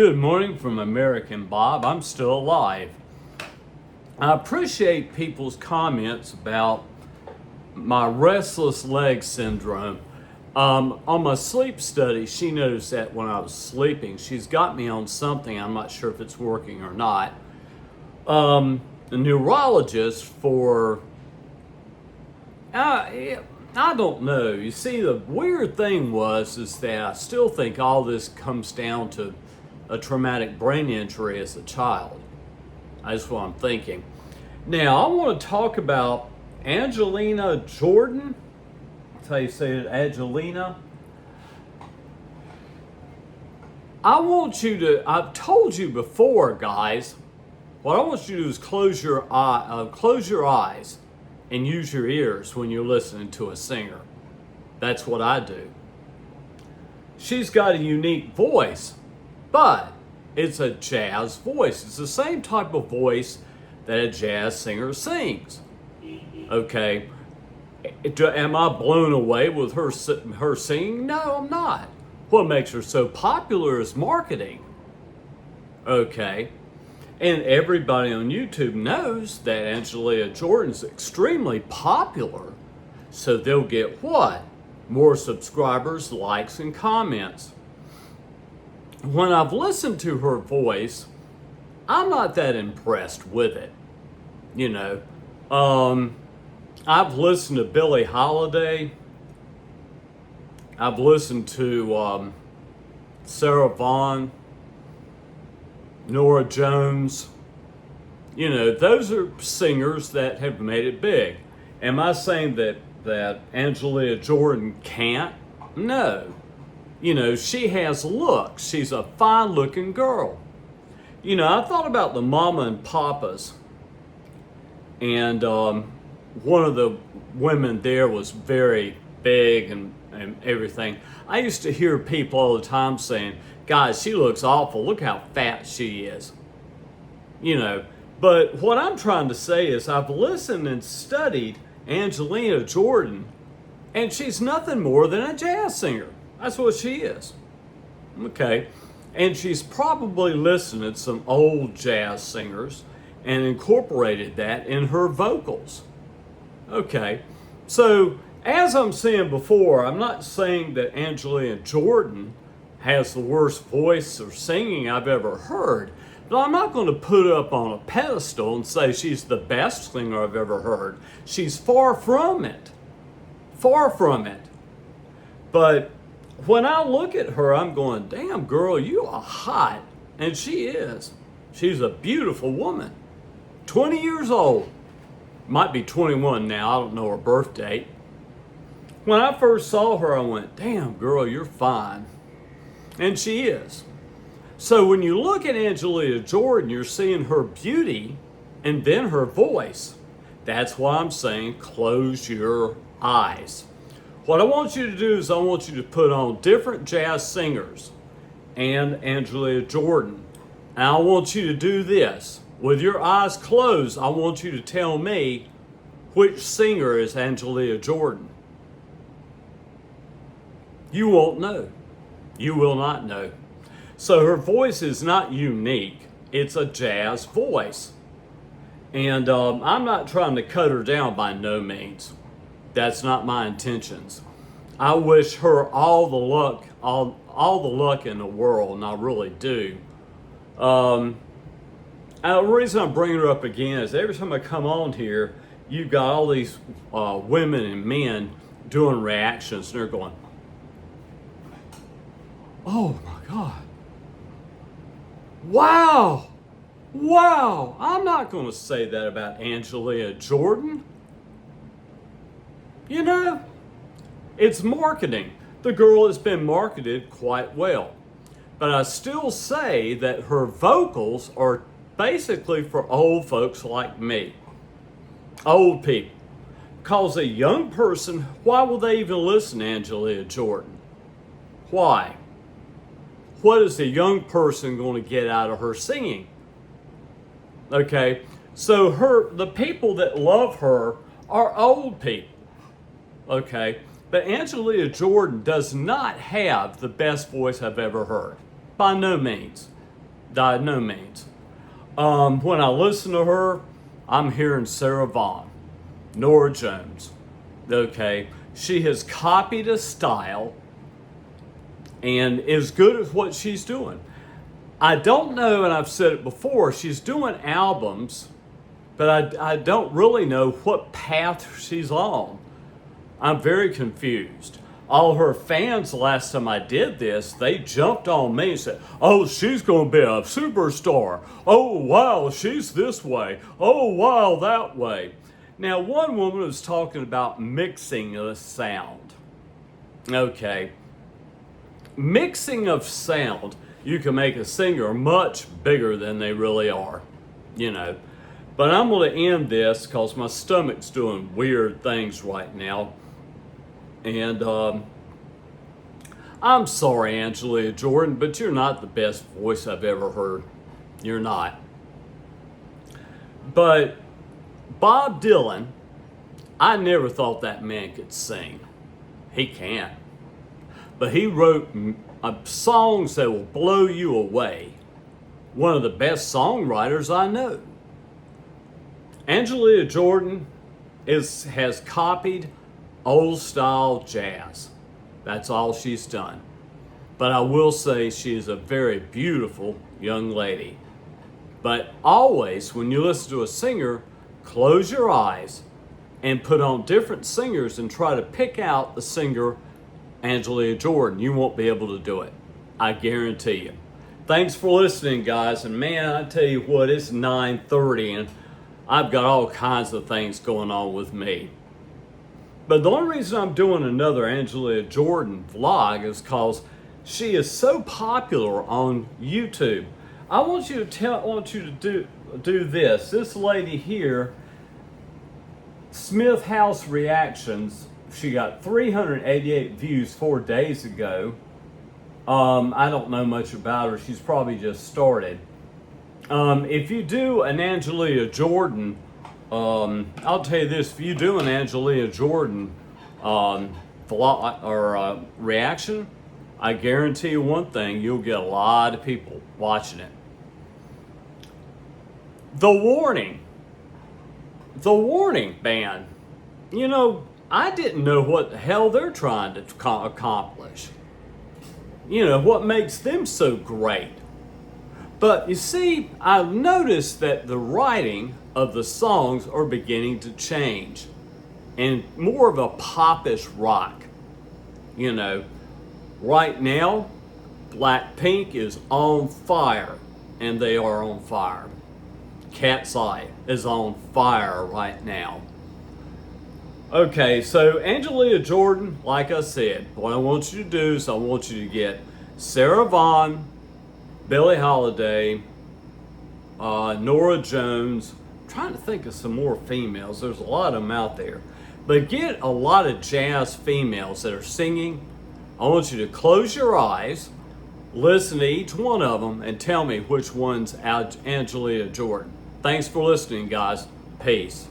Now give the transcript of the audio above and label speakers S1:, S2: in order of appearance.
S1: Good morning from American Bob. I'm still alive. I appreciate people's comments about my restless leg syndrome. On my sleep study, she noticed that when I was sleeping. She's got me on something. I'm not sure if it's working or not. The neurologist for, I don't know. You see, the weird thing is that I still think all this comes down to a traumatic brain injury as a child. That's what I'm thinking. Now, I want to talk about Angelina Jordan. That's how you say it, Angelina. I've told you before, guys, what I want you to do is close your eyes and use your ears when you're listening to a singer. That's what I do. She's got a unique voice, but it's a jazz voice. It's the same type of voice that a jazz singer sings. Okay, am I blown away with her singing? No, I'm not. What makes her so popular is marketing. Okay, and everybody on YouTube knows that Angelina Jordan's extremely popular, so they'll get what? More subscribers, likes, and comments. When I've listened to her voice, I'm not that impressed with it. You know, I've listened to Billie Holiday. I've listened to Sarah Vaughan, Norah Jones. You know, those are singers that have made it big. Am I saying that Angelina Jordan can't? No. You know, she has looks. She's a fine-looking girl. You know, I thought about the Mama and Papas, and one of the women there was very big and everything. I used to hear people all the time saying, "Guys, she looks awful. Look how fat she is." You know, but what I'm trying to say is I've listened and studied Angelina Jordan, and she's nothing more than a jazz singer. That's what she is. Okay. And she's probably listened to some old jazz singers and incorporated that in her vocals. Okay. So, as I'm saying before, I'm not saying that Angelina Jordan has the worst voice or singing I've ever heard, but I'm not going to put her up on a pedestal and say she's the best singer I've ever heard. She's far from it. Far from it. But when I look at her, I'm going, damn girl, you are hot. And she is. She's a beautiful woman. 20 years old. Might be 21 now, I don't know her birth date. When I first saw her, I went, damn girl, you're fine. And she is. So when you look at Angelina Jordan, you're seeing her beauty and then her voice. That's why I'm saying close your eyes. What I want you to do is I want you to put on different jazz singers and Angelina Jordan. And I want you to do this. With your eyes closed, I want you to tell me which singer is Angelina Jordan. You won't know. You will not know. So her voice is not unique. It's a jazz voice. And I'm not trying to cut her down by no means. That's not my intentions. I wish her all the luck, all the luck in the world, and I really do. And the reason I'm bringing her up again is every time I come on here, you've got all these women and men doing reactions, and they're going, "Oh my God! Wow! Wow!" I'm not going to say that about Angelina Jordan. You know, it's marketing. The girl has been marketed quite well. But I still say that her vocals are basically for old folks like me. Old people. Because a young person, why will they even listen to Angelina Jordan? Why? What is a young person going to get out of her singing? Okay, so the people that love her are old people. Okay, but Angelina Jordan does not have the best voice I've ever heard. By no means. By no means. When I listen to her, I'm hearing Sarah Vaughan, Norah Jones. Okay, she has copied a style and is good at what she's doing. I don't know, and I've said it before, she's doing albums, but I don't really know what path she's on. I'm very confused. All her fans, the last time I did this, they jumped on me and said, oh, she's going to be a superstar. Oh, wow, she's this way. Oh, wow, that way. Now, one woman was talking about mixing the sound. Okay. Mixing of sound, you can make a singer much bigger than they really are, you know. But I'm going to end this because my stomach's doing weird things right now. And I'm sorry, Angelina Jordan, but you're not the best voice I've ever heard. You're not. But Bob Dylan, I never thought that man could sing. He can't. But he wrote songs that will blow you away. One of the best songwriters I know. Angelina Jordan has copied old style jazz. That's all she's done. But I will say she is a very beautiful young lady. But always, when you listen to a singer, close your eyes and put on different singers and try to pick out the singer Angelina Jordan. You won't be able to do it. I guarantee you. Thanks for listening, guys. And man, I tell you what, it's 9:30 and I've got all kinds of things going on with me. But the only reason I'm doing another Angelina Jordan vlog is because she is so popular on YouTube. I want you to do this. This lady here, Smith House Reactions, she got 388 views 4 days ago. I don't know much about her. She's probably just started. If you do an Angelina Jordan, I'll tell you this, if you do an Angelina Jordan vlog or reaction, I guarantee you one thing, you'll get a lot of people watching it. The Warning band. You know, I didn't know what the hell they're trying to accomplish. You know, what makes them so great. But you see, I've noticed that the writing of the songs are beginning to change. And more of a popish rock. You know, right now, Blackpink is on fire. And they are on fire. Cat's Eye is on fire right now. Okay, so Angelina Jordan, like I said, what I want you to do is I want you to get Sarah Vaughan, Billie Holiday, Norah Jones. I'm trying to think of some more females. There's a lot of them out there. But get a lot of jazz females that are singing. I want you to close your eyes, listen to each one of them, and tell me which one's Angelina Jordan. Thanks for listening, guys. Peace.